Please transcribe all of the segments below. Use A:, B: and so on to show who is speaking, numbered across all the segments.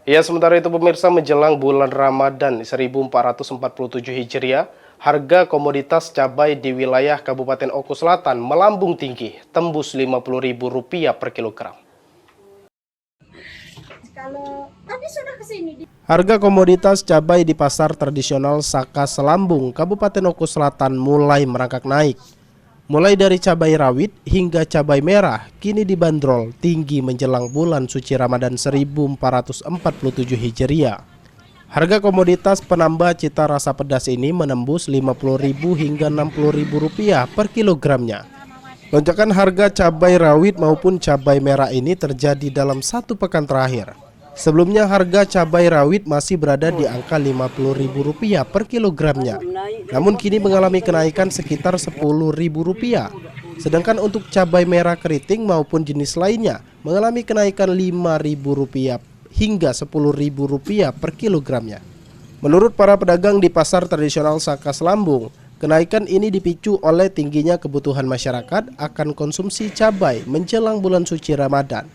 A: Ya, sementara itu pemirsa, menjelang bulan Ramadan 1447 Hijriah, harga komoditas cabai di wilayah Kabupaten Oku Selatan melambung tinggi, tembus Rp50.000 per kilogram. Harga komoditas cabai di pasar tradisional Saka Selambung, Kabupaten Oku Selatan mulai merangkak naik. Mulai dari cabai rawit hingga cabai merah kini dibanderol tinggi menjelang bulan suci Ramadan 1447 Hijriah. Harga komoditas penambah cita rasa pedas ini menembus Rp50.000 hingga Rp60.000 per kilogramnya. Lonjakan harga cabai rawit maupun cabai merah ini terjadi dalam satu pekan terakhir. Sebelumnya harga cabai rawit masih berada di angka Rp50.000 per kilogramnya. Namun kini mengalami kenaikan sekitar Rp10.000. Sedangkan untuk cabai merah keriting maupun jenis lainnya mengalami kenaikan Rp5.000 hingga Rp10.000 per kilogramnya. Menurut para pedagang di pasar tradisional Saka Selambung, kenaikan ini dipicu oleh tingginya kebutuhan masyarakat akan konsumsi cabai menjelang bulan suci Ramadan.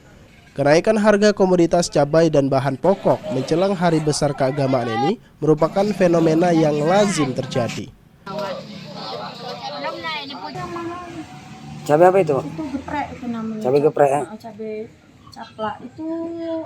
A: Kenaikan harga komoditas cabai dan bahan pokok menjelang hari besar keagamaan ini merupakan fenomena yang lazim terjadi.
B: Cabai apa itu?
C: Itu geprek itu namanya.
B: Cabai geprek ya?
C: Cabai caplak itu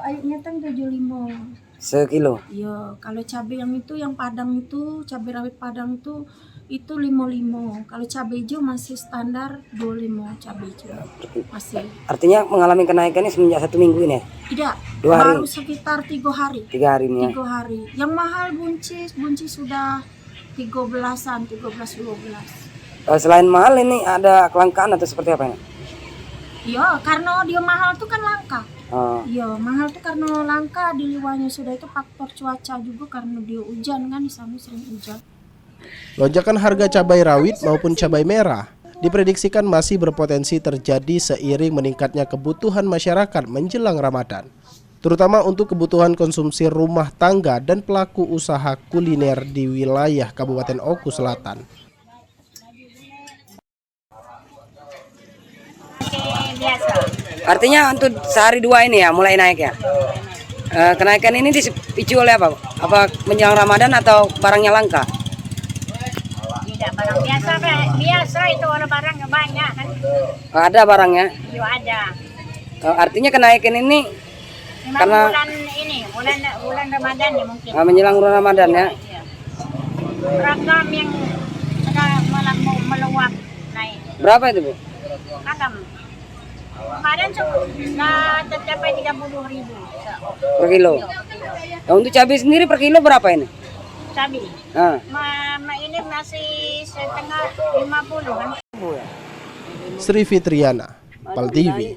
C: ayatnya kan 75
B: sekilo.
C: iya. Kalau cabai yang itu yang padang itu cabai rawit padang itu 55. Kalau cabai hijau masih standar 25 cabai hijau masih.
B: Artinya mengalami kenaikannya semenjak 1 minggu ini ya?
C: Tidak,
B: 2 hari.
C: baru sekitar 3 hari.
B: 3 hari ini ya?
C: 3 hari. Yang mahal buncis sudah 13-an, 13-12.
B: Selain mahal ini ada kelangkaan atau seperti apa ini?
C: Iya, karena dia mahal tuh kan langka.
B: Oh.
C: Iya, mahal tuh karena langka di liwanya. Sudah itu faktor cuaca juga karena dia hujan kan, di sana sering hujan.
A: Lonjakan harga cabai rawit maupun cabai merah diprediksikan masih berpotensi terjadi seiring meningkatnya kebutuhan masyarakat menjelang Ramadan, terutama untuk kebutuhan konsumsi rumah tangga dan pelaku usaha kuliner di wilayah Kabupaten Oku Selatan.
B: Artinya untuk sehari 2 ini ya mulai naik ya? Kenaikan ini dipicu oleh apa? Apa menjelang Ramadan atau barangnya langka?
D: Tidak, barang biasa itu orang barang banyak kan.
B: Ada barangnya?
D: Iya ada.
B: Artinya kenaikan ini
D: Memang
B: karena
D: bulan ini, bulan Ramadan ya mungkin.
B: menjelang bulan Ramadan ya?
D: Iya. Ragam yang sudah meluap naik.
B: Berapa itu Bu?
D: Ragam. Kemarin sudah tercapai 30.000
B: Per kilo? Nah, untuk cabai sendiri per kilo berapa ini?
D: cabai. Ini masih setengah 50 kan.
A: Sri Fitriana, PAL TV.